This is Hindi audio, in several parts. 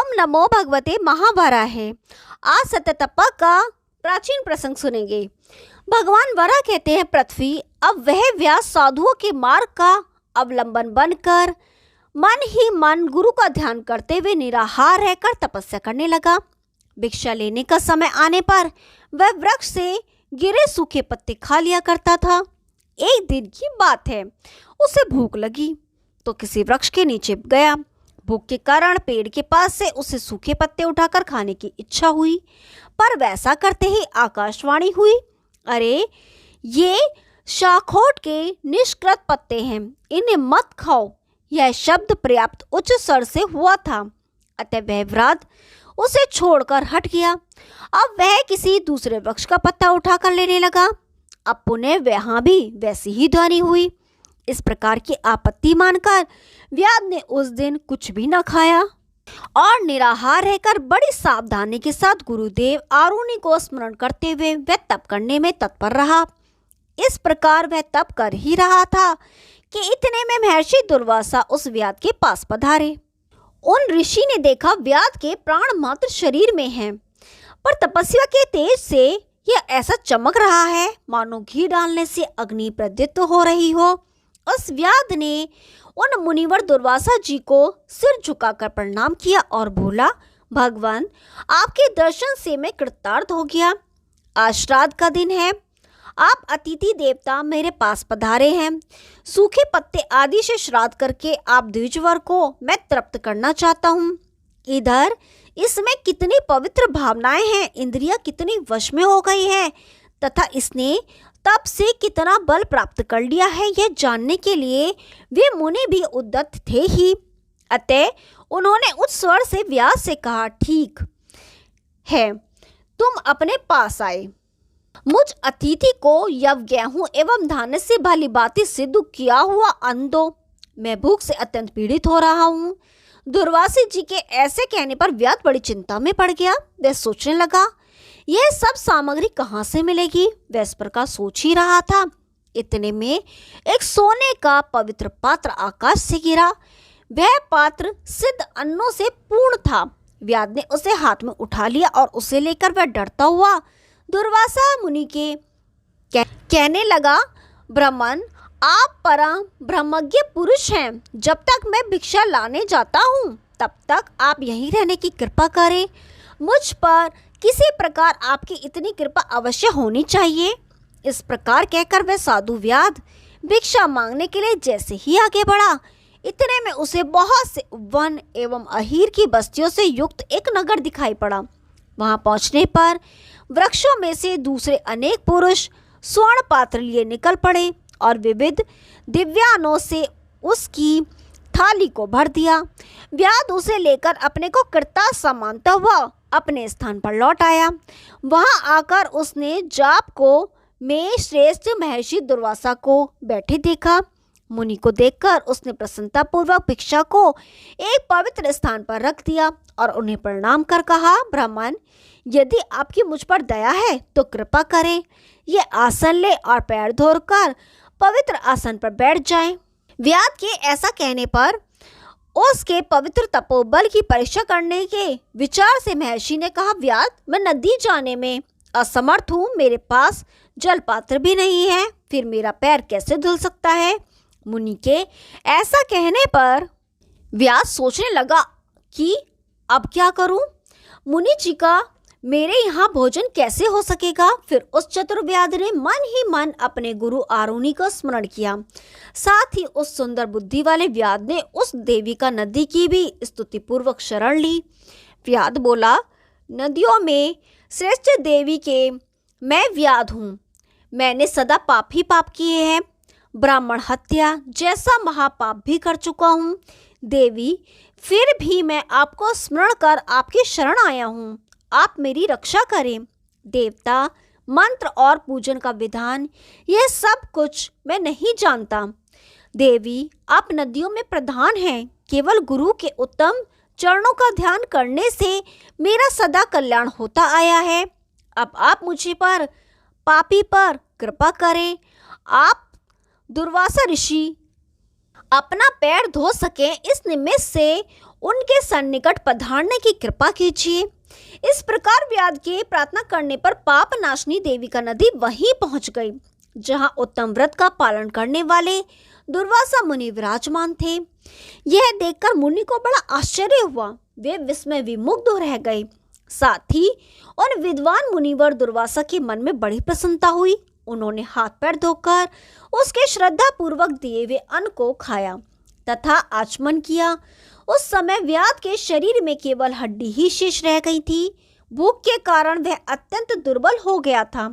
हम नमो भगवते महावराहे। आज सत्यतपा का प्राचीन प्रसंग सुनेंगे। भगवान वरा कहते हैं, पृथ्वी अब वह व्यास साधुओं के मार्ग का अवलंबन बनकर मन ही मन गुरु का ध्यान करते हुए निराहार रहकर तपस्या करने लगा। भिक्षा लेने का समय आने पर वह वृक्ष से गिरे सूखे पत्ते खा लिया करता था। एक दिन की बात है, उसे भूख लगी तो किसी वृक्ष के नीचे गया। भूख के कारण पेड़ के पास से उसे सूखे पत्ते उठाकर खाने की इच्छा हुई, पर वैसा करते ही आकाशवाणी हुई, अरे ये शाखोट के निष्कृत पत्ते हैं, इन्हें मत खाओ। यह शब्द पर्याप्त उच्च स्वर से हुआ था, अतः वह वृद्ध उसे छोड़कर हट गया। अब वह किसी दूसरे वृक्ष का पत्ता उठाकर लेने लगा। अब पुनः वहां भी वैसी ही ध्वनि हुई। इस प्रकार की आपत्ति मानकर व्याध ने उस दिन कुछ भी न खाया और निराहार रहकर बड़ी सावधानी के साथ गुरुदेव आरुणि को स्मरण करते हुए वह तप करने में तत्पर रहा। इस प्रकार वह तप कर ही रहा था कि इतने में महर्षि दुर्वासा उस व्याध के पास पधारे। उन ऋषि ने देखा व्याध के प्राण मात्र शरीर में हैं, पर तपस्या के तेज से यह ऐसा चमक रहा है मानो घी डालने से अग्नि प्रज्वलित हो रही हो। उस व्याध ने उन मुनिवर दुर्वासा जी को सिर झुकाकर प्रणाम किया और बोला, भगवान आपके दर्शन से मैं कृतार्थ हो गया। आज श्राद्ध का दिन है, आप अतिथि देवता मेरे पास पधारे हैं। सूखे पत्ते आदि से श्राद्ध करके आप द्विजवर को मैं तृप्त करना चाहता हूँ। इधर इसमें कितनी पवित्र भावनाएं हैं, इंद्रियां कितनी वश में हो गई है तथा इसने तब से कितना बल प्राप्त कर लिया है, यह जानने के लिए वे मुनि भी उद्यत थे ही। अतः उन्होंने उच्च स्वर से व्यास से कहा, ठीक है, तुम अपने पास आए। मुझ अतिथि को यव गेहूं एवं धान्य से भली भांति सिद्ध किया हुआ अन्न दो। मैं भूख से अत्यंत पीड़ित हो रहा हूँ। दुर्वासी जी के ऐसे कहने पर व्याध बड़ी चिंता में पड़ गया। वह सोचने लगा, यह सब सामग्री कहाँ से मिलेगी। वह इस प्रकार सोच ही रहा था, इतने में एक सोने का पवित्र पात्र आकाश से गिरा। वह पात्र सिद्ध अन्नों से पूर्ण था। व्याध ने उसे हाथ में उठा लिया और उसे लेकर वह डरता हुआ दुर्वासा मुनि के कहने लगा, ब्राह्मण आप परम ब्रह्मज्ञ पुरुष हैं। जब तक मैं भिक्षा लाने जाता हूँ तब तक आप यहीं रहने की कृपा करें। मुझ पर किसी प्रकार आपकी इतनी कृपा अवश्य होनी चाहिए। इस प्रकार कहकर वह साधु व्याध भिक्षा मांगने के लिए जैसे ही आगे बढ़ा, इतने में उसे बहुत से वन एवं अहीर की बस्तियों से युक्त एक नगर दिखाई पड़ा। वहां पहुंचने पर वृक्षों में से दूसरे अनेक पुरुष स्वर्ण पात्र लिए निकल पड़े और विविध दिव्यानों से उसकी थाली को भर दिया। व्याध उसे लेकर अपने को कृतार्थ मानता हुआ अपने स्थान पर लौट आया। वहां आकर उसने जाप को में श्रेष्ठ महर्षि दुर्वासा को बैठे देखा। मुनि को देखकर उसने प्रसन्नता पूर्वक भिक्षा को एक पवित्र स्थान पर रख दिया और उन्हें प्रणाम कर कहा, ब्राह्मण यदि आपकी मुझ पर दया है तो कृपा करें, ये आसन ले और पैर धोकर पवित्र आसन पर बैठ जाएं। व्याध के ऐसा कहने पर उसके पवित्र तपोबल की परीक्षा करने के विचार से महर्षि ने कहा, व्याध मैं नदी जाने में असमर्थ हूँ, मेरे पास जल पात्र भी नहीं है, फिर मेरा पैर कैसे धुल सकता है। मुनि के ऐसा कहने पर व्याध सोचने लगा कि अब क्या करूं, मुनि जी का मेरे यहाँ भोजन कैसे हो सकेगा। फिर उस चतुर व्याध ने मन ही मन अपने गुरु आरुणि का स्मरण किया। साथ ही उस सुंदर बुद्धि वाले व्याध ने उस देवी का नदी की भी स्तुति पूर्वक शरण ली। व्याध बोला, नदियों में श्रेष्ठ देवी के मैं व्याध हूँ। मैंने सदा पाप ही पाप किए हैं, ब्राह्मण हत्या जैसा महापाप भी कर चुका हूँ। देवी फिर भी मैं आपको स्मरण कर आपकी शरण आया हूँ, आप मेरी रक्षा करें। देवता मंत्र और पूजन का विधान यह सब कुछ मैं नहीं जानता। देवी आप नदियों में प्रधान हैं, केवल गुरु के उत्तम चरणों का ध्यान करने से मेरा सदा कल्याण होता आया है। अब आप मुझे पर पापी पर कृपा करें। आप दुर्वासा ऋषि अपना पैर धो सकें, इस निमित्त से उनके सन्निकट पधारने की कृपा कीजिए। इस प्रकार व्याध के प्रार्थना करने पर पाप नाशनी देविका नदी वहीं पहुंच गई जहां उत्तम व्रत का पालन करने वाले दुर्वासा मुनि विराजमान थे। यह देखकर मुनि को बड़ा आश्चर्य हुआ। वे विस्मय विमुग्ध रह गए। साथ ही उन विद्वान मुनिवर दुर्वासा के मन में बड़ी प्रसन्नता हुई। उन्होंने हाथ पैर धोकर उसके श्रद्धा पूर्वक दिए हुए अन्न को खाया तथा आचमन किया। उस समय व्याध के शरीर में केवल हड्डी ही शेष रह गई थी। भूख के कारण वह अत्यंत दुर्बल हो गया था।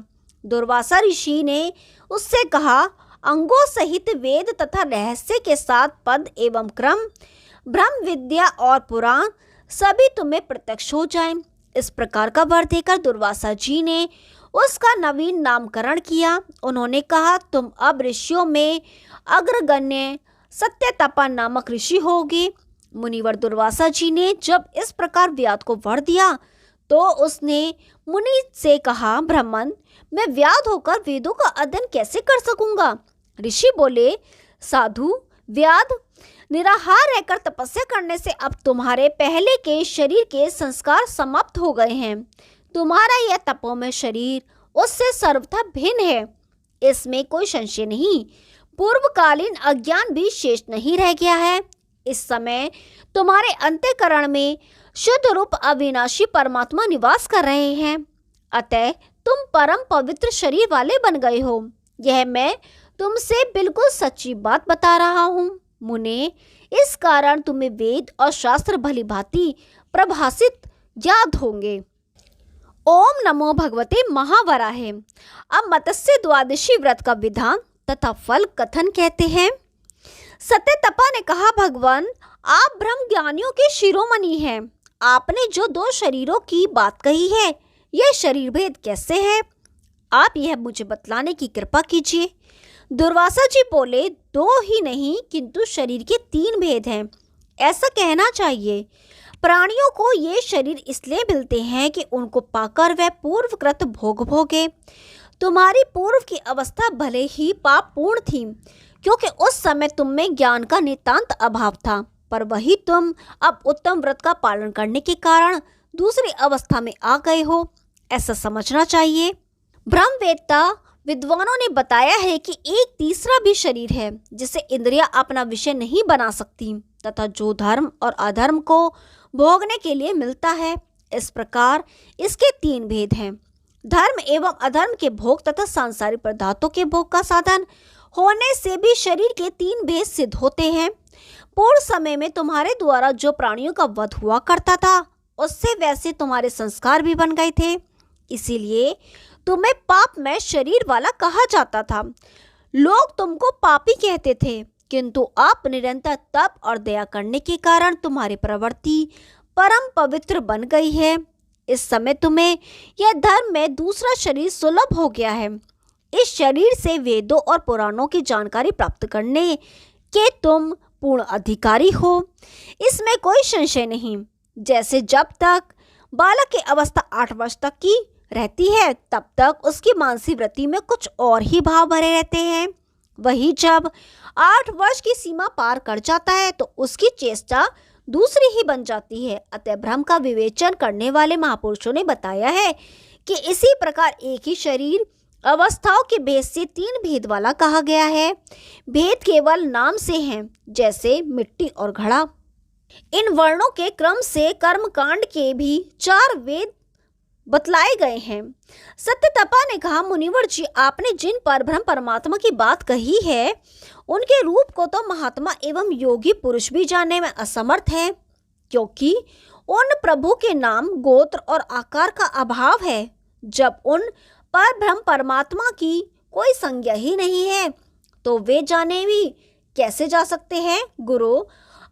दुर्वासा ऋषि ने उससे कहा, अंगों सहित वेद तथा रहस्य के साथ पद एवं क्रम, ब्रह्म विद्या और पुराण सभी तुम्हें प्रत्यक्ष हो जाएं। इस प्रकार का वर देकर दुर्वासा जी ने उसका नवीन नामकरण किया। उन्होंने कहा, तुम अब ऋषियों में अग्रगण्य सत्यतपा नामक ऋषि होगे। मुनिवर दुर्वासा जी ने जब इस प्रकार व्याध को वर दिया तो उसने मुनि से कहा, ब्राह्मण, मैं व्याध होकर वेदों का अध्ययन कैसे कर सकूंगा? ऋषि बोले, साधु व्याध, निराहार रहकर तपस्या करने से अब तुम्हारे पहले के शरीर के संस्कार समाप्त हो गए हैं। तुम्हारा यह तपोमय शरीर उससे सर्वथा भिन्न है, इसमें कोई संशय नहीं। पूर्वकालीन अज्ञान भी शेष नहीं रह गया है। इस समय तुम्हारे अंतःकरण में शुद्ध रूप अविनाशी परमात्मा निवास कर रहे हैं। अतः तुम परम पवित्र शरीर वाले बन गए हो। यह मैं तुमसे बिल्कुल सच्ची बात बता रहा हूँ। मुने, इस कारण तुम्हें वेद और शास्त्र भली भांति प्रभासित याद होंगे। ओम नमो भगवते महावराहे। अब मत्स्य द्वादशी व्रत का विधान तथा फल कथन कहते हैं। सत्यतपा ने कहा, भगवान, आप ब्रह्म ज्ञानियों के शिरोमणि हैं। आपने जो 2 शरीरों की बात कही है, यह शरीर भेद कैसे है? आप यह मुझे बतलाने की कृपा कीजिए। दुर्वासा जी बोले, 2 ही नहीं किंतु शरीर के 3 भेद हैं। ऐसा कहना चाहिए। प्राणियों को ये शरीर इसलिए मिलते हैं कि उनको पाकर वह पूर्वकृत भोग भोगे। तुम्हारी पूर्व की अवस्था भले ही पापपूर्ण थी, क्योंकि उस समय तुम में ज्ञान का नितांत अभाव था, पर वही तुम अब उत्तम व्रत का पालन करने के कारण दूसरी अवस्था में आ गए हो, ऐसा समझना चाहिए। ब्रह्मवेत्ता विद्वानों ने बताया है कि एक तीसरा भी शरीर है जिसे इंद्रियां अपना विषय नहीं बना सकती तथा जो धर्म और अधर्म को भोगने के लिए मिलता है। इस प्रकार इसके 3 भेद हैं। धर्म एवं अधर्म के भोग तथा सांसारिक पदार्थों के भोग का साधन होने से भी शरीर के 3 भेद सिद्ध होते हैं। पूर्व समय में तुम्हारे द्वारा जो प्राणियों का वध हुआ करता था, उससे वैसे तुम्हारे संस्कार भी बन गए थे, इसीलिए तुम्हें पापमय शरीर वाला कहा जाता था। लोग तुमको पापी कहते थे, किंतु आप निरंतर तप और दया करने के कारण तुम्हारी प्रवृत्ति परम पवित्र बन गई है। इस समय तुम्हें यह धर्म में दूसरा शरीर सुलभ हो गया है। इस शरीर से वेदों और पुराणों की जानकारी प्राप्त करने के तुम पूर्ण अधिकारी हो, इसमें कोई संशय नहीं। जैसे जब तक बालक की अवस्था 8 वर्ष तक की रहती है, तब तक उसकी मानसिक वृत्ति में कुछ और ही भाव भरे रहते हैं। वही जब 8 वर्ष की सीमा पार कर जाता है तो उसकी चेष्टा दूसरी ही बन जाती है। अतः ब्रह्म का विवेचन करने वाले महापुरुषों ने बताया है कि इसी प्रकार एक ही शरीर अवस्थाओं के भेद से 3 भेद वाला कहा गया है। भेद केवल नाम से हैं, जैसे मिट्टी और घड़ा। इन वर्णों के क्रम से कर्मकांड के भी 4 वेद बतलाए गए हैं। सत्यतपा ने कहा, मुनिवर जी, आपने जिन परब्रह्म परमात्मा की बात कही है, उनके रूप को तो महात्मा एवं योगी पुरुष भी जानने में असमर्थ है, क्योंकि उन प्रभु के नाम, गोत्र और आकार का अभाव है। जब उन परब्रह्म परमात्मा की कोई संज्ञा ही नहीं है, तो वे जाने भी कैसे जा सकते हैं? गुरु,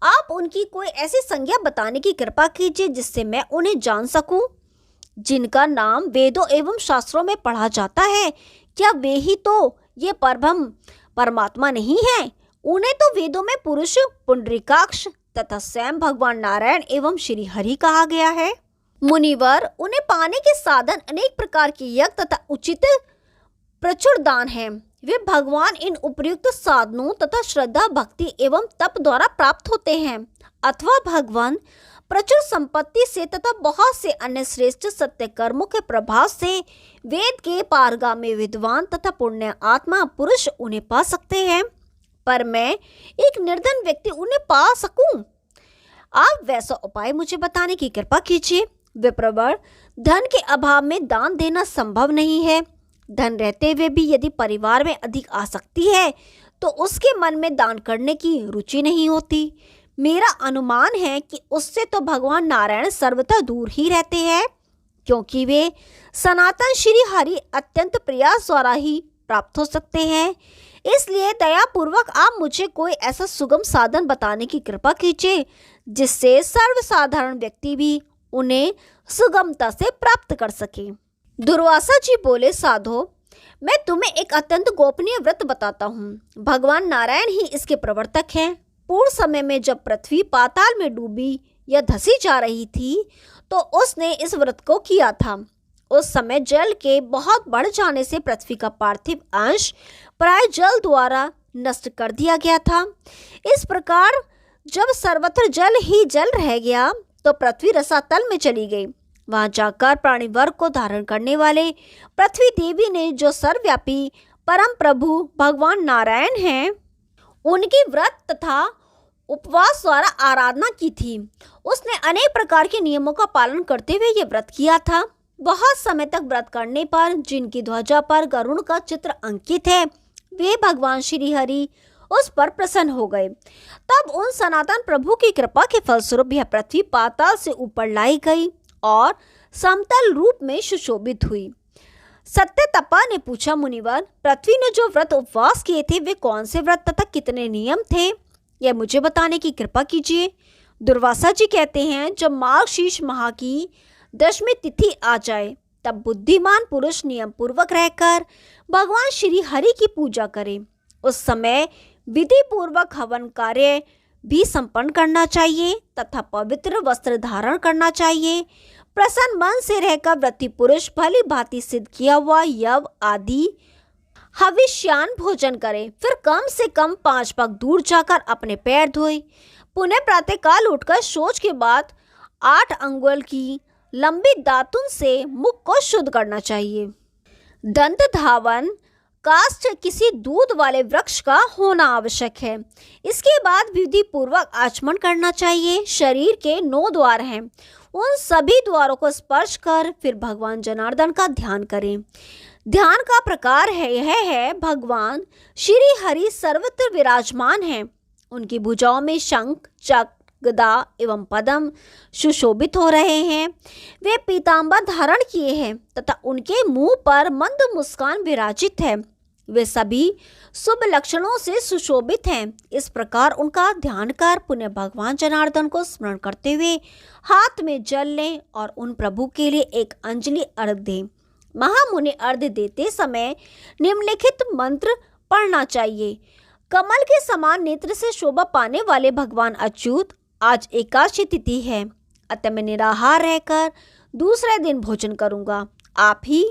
आप उनकी कोई ऐसी संज्ञा बताने की कृपा कीजिए जिससे मैं उन्हें जान सकूं। जिनका नाम वेदों एवं शास्त्रों में पढ़ा जाता है, क्या वे ही तो ये परब्रह्म परमात्मा नहीं है? उन्हें तो वेदों में पुरुष, पुंडरीकाक्ष तथा स्वयं भगवान नारायण एवं श्री हरि कहा गया है। मुनिवर, उन्हें पाने के साधन अनेक प्रकार के यज्ञ तथा उचित प्रचुर दान हैं। वे भगवान इन उपयुक्त साधनों तथा श्रद्धा भक्ति एवं तप द्वारा प्राप्त होते हैं, अथवा भगवान प्रचुर संपत्ति से तथा बहुत से अन्य श्रेष्ठ सत्य कर्मों के प्रभाव से वेद के पारगामी विद्वान तथा पुण्य आत्मा पुरुष उन्हें पा सकते हैं, पर मैं एक निर्धन व्यक्ति उन्हें पा सकूं? आप वैसा उपाय मुझे बताने की कृपा कीजिए। विप्रवर, धन के अभाव में दान देना संभव नहीं है। धन रहते हुए भी यदि परिवार में अधिक आसक्ति है तो उसके मन में दान करने की रुचि नहीं होती। मेरा अनुमान है कि उससे तो भगवान नारायण सर्वथा दूर ही रहते हैं, क्योंकि वे सनातन श्री हरि अत्यंत प्रयास द्वारा ही प्राप्त हो सकते हैं। इसलिए दयापूर्वक आप मुझे कोई ऐसा सुगम साधन बताने की कृपा कीजिए जिससे सर्वसाधारण व्यक्ति भी उन्हें सुगमता से प्राप्त कर सके। दुर्वासा जी बोले, साधो, मैं तुम्हें एक अत्यंत गोपनीय व्रत बताता हूँ। भगवान नारायण ही इसके प्रवर्तक हैं। पूर्व समय में जब पृथ्वी पाताल में डूबी या धसी जा रही थी तो उसने इस व्रत को किया था। उस समय जल के बहुत बढ़ जाने से पृथ्वी का पार्थिव अंश प्राय जल द्वारा नष्ट कर दिया गया था। इस प्रकार जब सर्वत्र जल ही जल रह गया तो पृथ्वी रसातल में चली गई। वहां जाकर प्राणी वर्ग को धारण करने वाले पृथ्वी देवी ने, जो सर्वव्यापी परम प्रभु भगवान नारायण हैं, उनकी व्रत तथा उपवास द्वारा आराधना की थी। उसने अनेक प्रकार के नियमों का पालन करते हुए ये व्रत किया था। बहुत समय तक व्रत करने पर जिनकी ध्वजा पर गरुड़ का चित्र अंकित है, वे भगवान श्री हरि उस पर प्रसन्न हो गए। तब उन सनातन प्रभु की कृपा के फलस्वरूप यह पृथ्वी पाताल से ऊपर लाई गई और समतल रूप में सुशोभित हुई। सत्यतपा ने पूछा, मुनिवर, पृथ्वी ने जो व्रत उपवास किए थे वे कौन से व्रत तथा कितने नियम थे, यह मुझे बताने की कृपा कीजिए। दुर्वासा जी कहते हैं, जब मार्गशीर्ष माह की दशमी तिथि आ जाए तब बुद्धिमान पुरुष नियम पूर्वक रहकर भगवान श्री हरि की पूजा करे। उस समय विधि पूर्वक हवन कार्य भी संपन्न करना चाहिए तथा पवित्र वस्त्र धारण करना चाहिए। प्रसन्न मन से रहकर व्रती पुरुष भली भांति सिद्ध किया हुआ यव आदि हविष्यान भोजन करे। फिर कम से कम 5 पग दूर जाकर अपने पैर धोए। पुनः प्रातःकाल उठकर शौच के बाद 8 अंगुल की लंबी दातुन से मुख को शुद्ध करना चाहिए। दंत धावन काष्ठ किसी दूध वाले वृक्ष का होना आवश्यक है। इसके बाद विधि पूर्वक आचमन करना चाहिए। शरीर के 9 द्वार हैं, उन सभी द्वारों को स्पर्श कर फिर भगवान जनार्दन का ध्यान करें। ध्यान का प्रकार यह है, भगवान श्री हरि सर्वत्र विराजमान हैं। उनकी भुजाओं में शंख, चक्र, गदा एवं पद्म सुशोभित हो रहे हैं। वे पीतांबर धारण किए हैं तथा उनके मुंह पर मंद मुस्कान विराजित है। वे सभी शुभ लक्षणों से सुशोभित हैं। इस प्रकार उनका ध्यान कर पुण्य भगवान जनार्दन को स्मरण करते हुए हाथ में जल लें और उन प्रभु के लिए एक अंजलि अर्घ दें। महामुनि अर्घ देते समय निम्नलिखित मंत्र पढ़ना चाहिए। कमल के समान नेत्र से शोभा पाने वाले भगवान अच्युत, आज एकादशी तिथि है, अतः मैं निराहार रहकर दूसरे दिन भोजन करूंगा। आप ही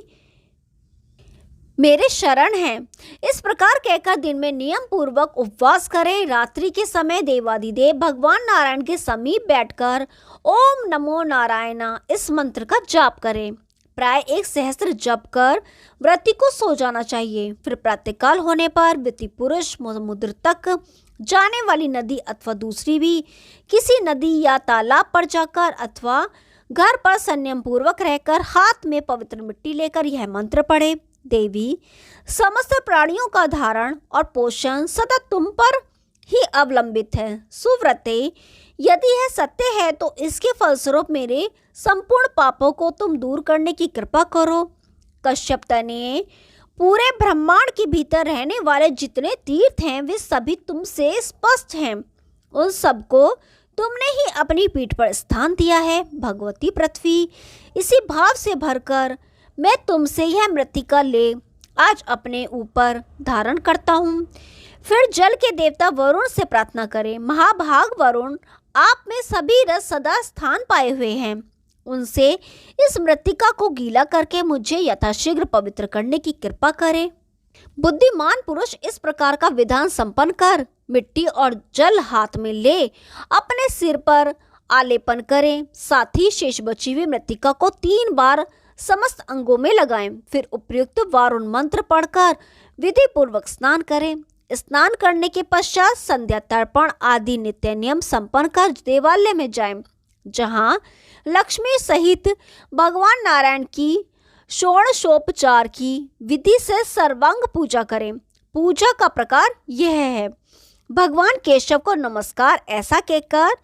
मेरे शरण हैं। इस प्रकार कहकर दिन में नियम पूर्वक उपवास करें। रात्रि के समय देवादिदेव भगवान नारायण के समीप बैठकर ओम नमो नारायण इस मंत्र का जाप करें। प्राय 1 सहस्त्र जप कर व्रती को सो जाना चाहिए। फिर प्रातःकाल होने पर व्रती पुरुष समुद्र तक जाने वाली नदी अथवा दूसरी भी किसी नदी या तालाब पर जाकर अथवा घर पर संयम पूर्वक रहकर हाथ में पवित्र मिट्टी लेकर यह मंत्र पढ़े। देवी, समस्त प्राणियों का धारण और पोषण सदा तुम पर ही अवलंबित है। सुव्रते, यदि यह सत्य है तो इसके फलस्वरूप मेरे संपूर्ण पापों को तुम दूर करने की कृपा करो। कश्यप तनये, पूरे ब्रह्मांड के भीतर रहने वाले जितने तीर्थ हैं वे सभी तुमसे स्पष्ट हैं। उन सबको तुमने ही अपनी पीठ पर स्थान दिया है। भगवती पृथ्वी, इसी भाव से भरकर मैं तुमसे यह मृत्तिका ले आज अपने ऊपर धारण करता हूँ। फिर जल के देवता वरुण से प्रार्थना करें। महाभाग वरुण, आप में सभी रस सदा स्थान पाए हुए हैं। उनसे इस मृत्तिका को गीला करके मुझे यथाशीघ्र पवित्र करने की कृपा करें। बुद्धिमान पुरुष इस प्रकार का विधान संपन्न कर मिट्टी और जल हाथ में ले अपने सिर पर आलेपन करें, साथ ही शेष बची हुई मृत्तिका को 3 बार समस्त अंगों में लगाएं। फिर उपयुक्त वारुण मंत्र पढ़कर विधि पूर्वक स्नान करें। स्नान करने के पश्चात संध्या तर्पण आदि नित्य नियम संपन्न कर देवालय में जाएं, जहां लक्ष्मी सहित भगवान नारायण की षोडशोपचार की विधि से सर्वांग पूजा करें। पूजा का प्रकार यह है: भगवान केशव को नमस्कार ऐसा कहकर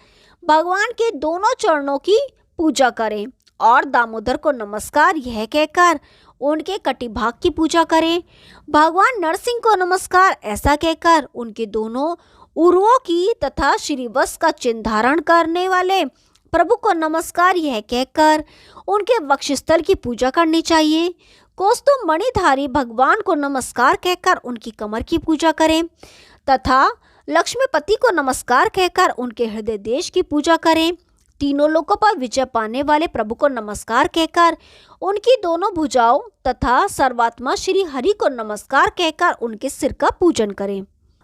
भगवान के दोनों चरणों की पूजा करें और दामोदर को नमस्कार यह कहकर उनके कटिभाग की पूजा करें। भगवान नरसिंह को नमस्कार ऐसा कहकर उनके दोनों उरुओं की तथा श्रीवत्स का चिन्ह धारण करने वाले प्रभु को नमस्कार यह कहकर उनके वक्षस्थल की पूजा करनी चाहिए। कौस्तुभ मणिधारी भगवान को नमस्कार कहकर उनकी कमर की पूजा करें तथा लक्ष्मीपति को नमस्कार कहकर उनके हृदय देश की पूजा करें। तीनों लोकों पर विजय पाने वाले प्रभु को नमस्कार कहकर उनकी दोनों भुजाओं तथा सर्वात्मा श्री हरि को नमस्कार कहकर उनके सिर का पूजन करें।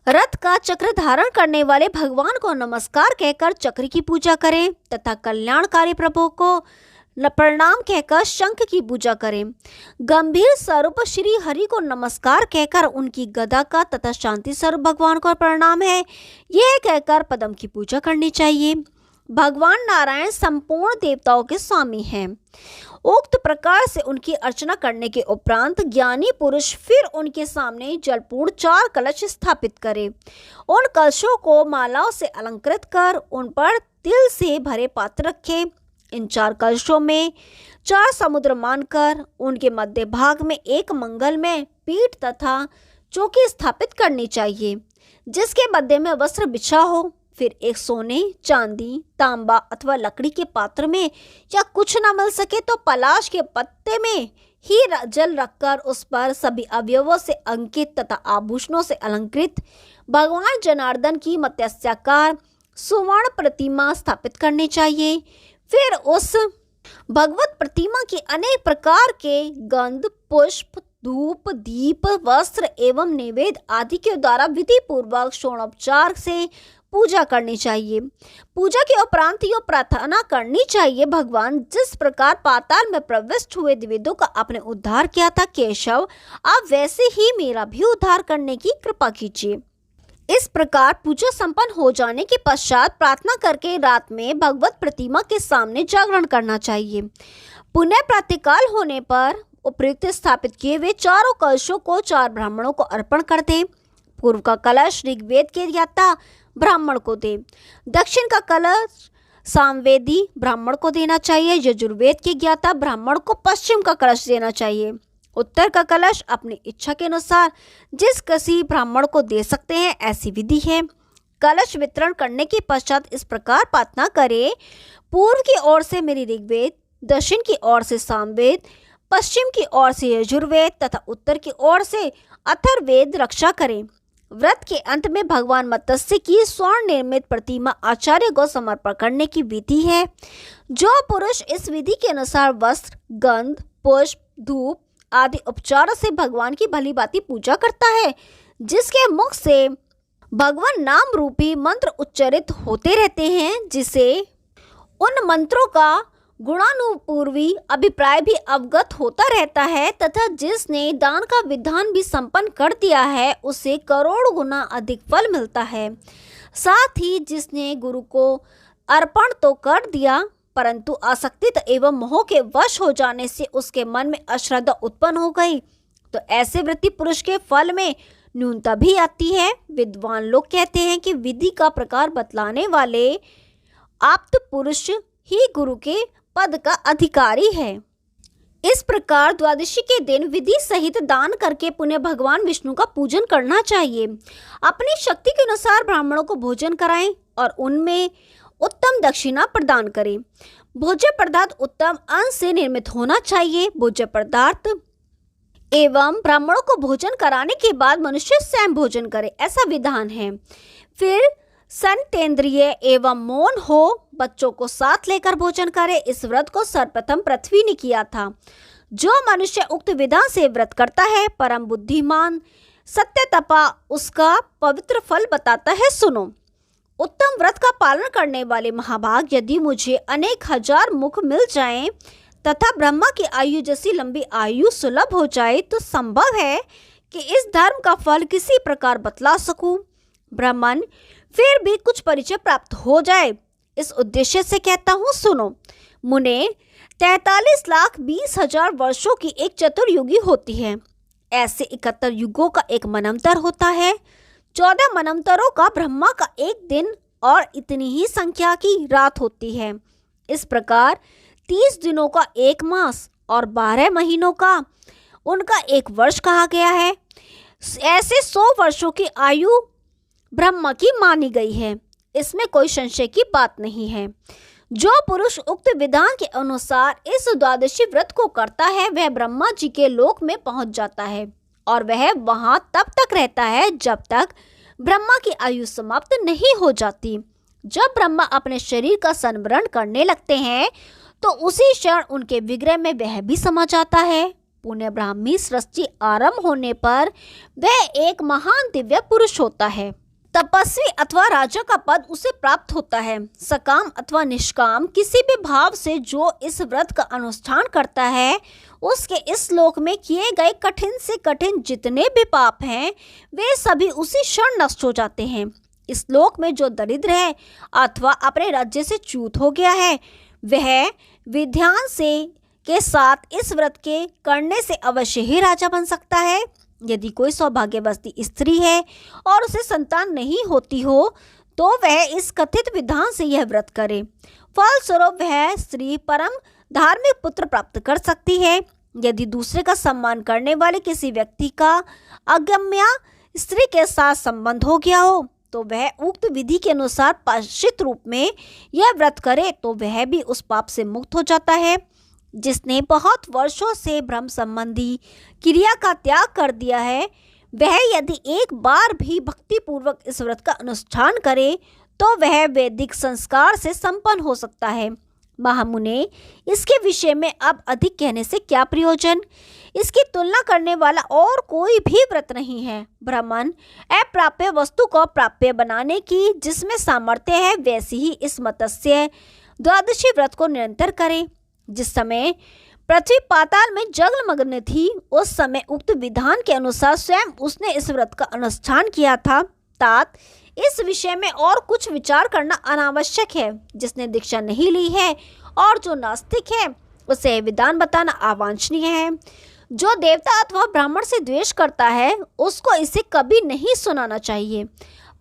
रथ का चक्र धारण करने वाले भगवान को नमस्कार कहकर चक्र की पूजा करें तथा कल्याणकारी प्रभु को प्रणाम कहकर शंख की पूजा करें। गंभीर स्वरूप श्री हरि को नमस्कार कहकर उनकी गदा का तथा शांति स्वरूप भगवान को प्रणाम है यह कहकर पद्म की पूजा करनी चाहिए। भगवान नारायण संपूर्ण देवताओं के स्वामी हैं। उक्त प्रकार से उनकी अर्चना करने के उपरांत ज्ञानी पुरुष फिर उनके सामने जलपूर्ण 4 कलश स्थापित करे। उन कलशों को मालाओं से अलंकृत कर उन पर तिल से भरे पात्र रखे। इन 4 कलशों में 4 समुद्र मानकर उनके मध्य भाग में एक मंगलमय पीठ तथा चौकी स्थापित करनी चाहिए, जिसके मध्य में वस्त्र बिछा हो। फिर एक सोने, चांदी, तांबा अथवा लकड़ी के पात्र में या कुछ न मिल सके तो पलाश के पत्ते में ही जल रखकर उस पर सभी अवयवों से अंकित तथा आभूषणों से अलंकृत भगवान जनार्दन की मत्स्याकार सुवर्ण प्रतिमा स्थापित करनी चाहिए। फिर उस भगवत प्रतिमा की अनेक प्रकार के गंध, पुष्प, धूप, दीप, वस्त्र एवं नैवेद्य आदि के द्वारा विधि पूर्वक षोडशोपचार से पूजा करनी चाहिए। पूजा के उपरांत यह प्रार्थना करनी चाहिए: भगवान जिस प्रकार पाताल में प्रविष्ट हुए द्विविदों का आपने उद्धार किया था केशव, आप वैसे ही मेरा भी उद्धार करने की कृपा कीजिए। इस प्रकार पूजा संपन्न हो जाने के पश्चात प्रार्थना करके रात में भगवत प्रतिमा के सामने जागरण करना चाहिए। पुनः प्रातःकाल होने पर उपयुक्त स्थापित किए हुए 4 कलशों को 4 ब्राह्मणों को अर्पण कर दें। पूर्व का कलश ऋग्वेद के ज्ञाता ब्राह्मण को दे, दक्षिण का कलश सामवेदी ब्राह्मण को देना चाहिए, यजुर्वेद के ज्ञाता ब्राह्मण को पश्चिम का कलश देना चाहिए। उत्तर का कलश अपनी इच्छा के अनुसार जिस किसी ब्राह्मण को दे सकते हैं, ऐसी विधि है। कलश वितरण करने के पश्चात इस प्रकार प्रार्थना करें: पूर्व की ओर से मेरी ऋग्वेद, दक्षिण की ओर से सामवेद, पश्चिम की ओर से यजुर्वेद तथा उत्तर की ओर से अथर्ववेद रक्षा करें। व्रत के अंत में भगवान मत्स्य की स्वर्ण निर्मित प्रतिमा आचार्य को समर्पण करने की विधि है। जो पुरुष इस विधि के अनुसार वस्त्र, गंध, पुष्प, धूप आदि उपचारों से भगवान की भली भांति पूजा करता है, जिसके मुख से भगवान नाम रूपी मंत्र उच्चारित होते रहते हैं, जिसे उन मंत्रों का गुणानुपूर्वी अभिप्राय भी अवगत होता रहता है तथा जिसने दान का विधान भी संपन्न कर दिया है, उसे करोड़ गुना अधिक फल मिलता है। साथ ही जिसने गुरु को अर्पण तो कर दिया, परंतु आसक्ति एवं मोह के वश हो जाने से उसके मन में अश्रद्धा उत्पन्न हो गई, तो ऐसे वृत्ति पुरुष के फल में न्यूनता भी आती है। विद्वान लोग कहते हैं कि विधि का प्रकार बतलाने वाले आप्त पुरुष ही गुरु के पद का अधिकारी है। इस प्रकार द्वादशी के दिन विधि सहित दान करके पुनः भगवान विष्णु का पूजन करना चाहिए। अपनी शक्ति के अनुसार ब्राह्मणों को भोजन कराएं और उनमें उत्तम दक्षिणा प्रदान करें। भोज्य पदार्थ उत्तम अन्न से निर्मित होना चाहिए। भोज्य पदार्थ एवं ब्राह्मणों को भोजन कराने के बाद मनुष्य स्वयं भोजन करे, ऐसा विधान है। फिर संतेंद्रिय एवं मौन हो बच्चों को साथ लेकर भोजन करे। इस व्रत को सर्वप्रथम पृथ्वी ने किया था, जो मनुष्य उक्त विधान से व्रत करता है परम बुद्धिमान सत्य तपा उसका पवित्र फल बताता है। सुनो, उत्तम व्रत का पालन करने वाले महाभाग, यदि मुझे अनेक हजार मुख मिल जाएं तथा ब्रह्मा की आयु जैसी लंबी आयु सुलभ हो जाए तो संभव है कि इस धर्म का फल किसी प्रकार बतला सकूं। ब्राह्मण, फिर भी कुछ परिचय प्राप्त हो जाए इस उद्देश्य से कहता हूँ। सुनो मुने, 43,20,000 वर्षों की एक चतुर्युगी होती है। ऐसे 71 युगों का एक मनवंतर होता है। 14 मनवंतरों का ब्रह्मा का एक दिन और इतनी ही संख्या की रात होती है। इस प्रकार 30 दिनों का एक मास और 12 महीनों का उनका एक वर्ष कहा गया है। ऐसे 100 वर्षों की आयु ब्रह्मा की मानी गई है। इसमें कोई संशय की बात नहीं है। जो पुरुष उक्त विधान के अनुसार इस द्वादशी व्रत को करता है वह ब्रह्मा जी के लोक में पहुंच जाता है और वह वहां तब तक रहता है जब तक ब्रह्मा की आयु समाप्त नहीं हो जाती। जब ब्रह्मा अपने शरीर का संवरण करने लगते हैं तो उसी क्षण उनके विग्रह में वह भी समा जाता है। पुण्य ब्राह्मी सृष्टि आरंभ होने पर वह एक महान दिव्य पुरुष होता है। तपस्वी अथवा राजा का पद उसे प्राप्त होता है। सकाम अथवा निष्काम किसी भी भाव से जो इस व्रत का अनुष्ठान करता है उसके इस लोक में किए गए कठिन से कठिन जितने भी पाप हैं वे सभी उसी क्षण नष्ट हो जाते हैं। इस लोक में जो दरिद्र है अथवा अपने राज्य से च्युत हो गया है वह विधान से के साथ इस व्रत के करने से अवश्य ही राजा बन सकता है। यदि कोई सौभाग्यवती स्त्री है और उसे संतान नहीं होती हो तो वह इस कथित विधान से यह व्रत करे। फलस्वरूप वह स्त्री परम धार्मिक पुत्र प्राप्त कर सकती है। यदि दूसरे का सम्मान करने वाले किसी व्यक्ति का अगम्या स्त्री के साथ संबंध हो गया हो तो वह उक्त विधि के अनुसार पाश्चित रूप में यह व्रत करे तो वह भी उस पाप से मुक्त हो जाता है। जिसने बहुत वर्षों से ब्रह्म संबंधी क्रिया का त्याग कर दिया है वह यदि एक बार भी भक्ति पूर्वक इस व्रत का अनुष्ठान करे तो वह वैदिक संस्कार से संपन्न हो सकता है। महामुने, इसके विषय में अब अधिक कहने से क्या प्रयोजन। इसकी तुलना करने वाला और कोई भी व्रत नहीं है। ब्राह्मण, अप्राप्य वस्तु को प्राप्य बनाने की जिसमें सामर्थ्य है वैसी ही इस मत्स्य द्वादशी व्रत को निरंतर करे। जिस समय पृथ्वी पाताल में जलमग्न थी उस समय उक्त विधान के अनुसार स्वयं उसने इस व्रत का अनुष्ठान किया था। तात इस विषय में और कुछ विचार करना अनावश्यक है। जिसने दीक्षा नहीं ली है और जो नास्तिक है उसे विधान बताना अवांछनीय है। जो देवता अथवा ब्राह्मण से द्वेष करता है उसको इसे कभी नहीं सुनाना चाहिए।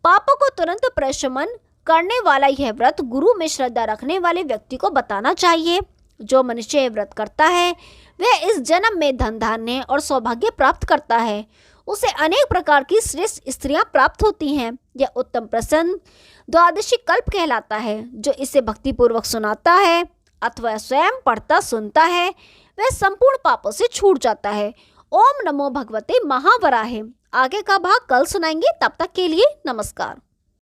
पापों को तुरंत प्रशमन करने वाला यह व्रत गुरु में श्रद्धा रखने वाले व्यक्ति को बताना चाहिए। जो मनुष्य व्रत करता है वह इस जन्म में धन धान्य और सौभाग्य प्राप्त करता है। उसे अनेक प्रकार की श्रेष्ठ स्त्रियां प्राप्त होती हैं। यह उत्तम प्रसन्न द्वादशी कल्प कहलाता है। जो इसे भक्तिपूर्वक सुनाता है अथवा स्वयं पढ़ता सुनता है वह संपूर्ण पापों से छूट जाता है। ओम नमो भगवते महावराहे। आगे का भाग कल सुनाएंगे। तब तक के लिए नमस्कार।